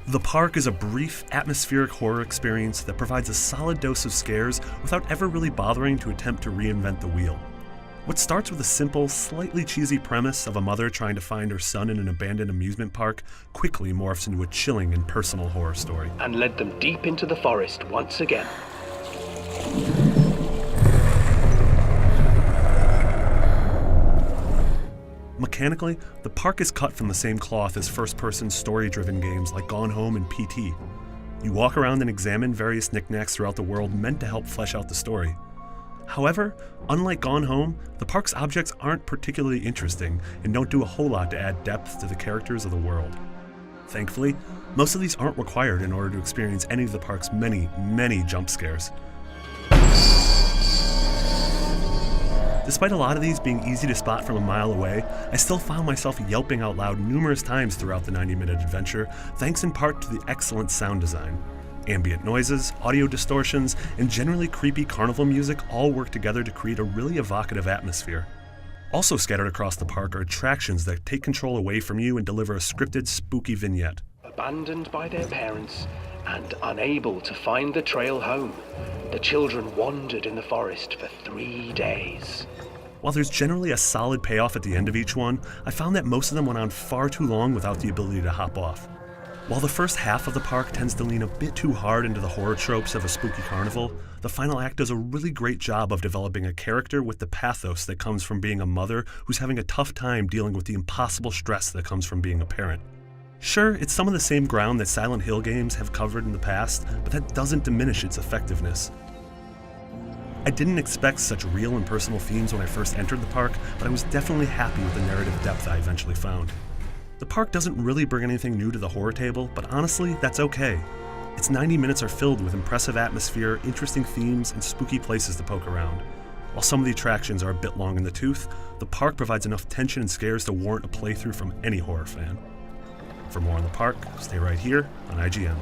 The Park is a brief, atmospheric horror experience that provides a solid dose of scares without ever really bothering to attempt to reinvent the wheel. What starts with a simple, slightly cheesy premise of a mother trying to find her son in an abandoned amusement park quickly morphs into a chilling and personal horror story. And led them deep into the forest once again. Mechanically, the park is cut from the same cloth as first-person story-driven games like Gone Home and PT. You walk around and examine various knickknacks throughout the world meant to help flesh out the story. However, unlike Gone Home, the park's objects aren't particularly interesting and don't do a whole lot to add depth to the characters of the world. Thankfully, most of these aren't required in order to experience any of the park's many, many jump scares. Despite a lot of these being easy to spot from a mile away, I still found myself yelping out loud numerous times throughout the 90-minute adventure, thanks in part to the excellent sound design. Ambient noises, audio distortions, and generally creepy carnival music all work together to create a really evocative atmosphere. Also scattered across the park are attractions that take control away from you and deliver a scripted, spooky vignette. Abandoned by their parents and unable to find the trail home, the children wandered in the forest for 3 days. While there's generally a solid payoff at the end of each one, I found that most of them went on far too long without the ability to hop off. While the first half of the park tends to lean a bit too hard into the horror tropes of a spooky carnival, the final act does a really great job of developing a character with the pathos that comes from being a mother who's having a tough time dealing with the impossible stress that comes from being a parent. Sure, it's some of the same ground that Silent Hill games have covered in the past, but that doesn't diminish its effectiveness. I didn't expect such real and personal themes when I first entered the park, but I was definitely happy with the narrative depth I eventually found. The park doesn't really bring anything new to the horror table, but honestly, that's okay. Its 90 minutes are filled with impressive atmosphere, interesting themes, and spooky places to poke around. While some of the attractions are a bit long in the tooth, the park provides enough tension and scares to warrant a playthrough from any horror fan. For more on the park, stay right here on IGN.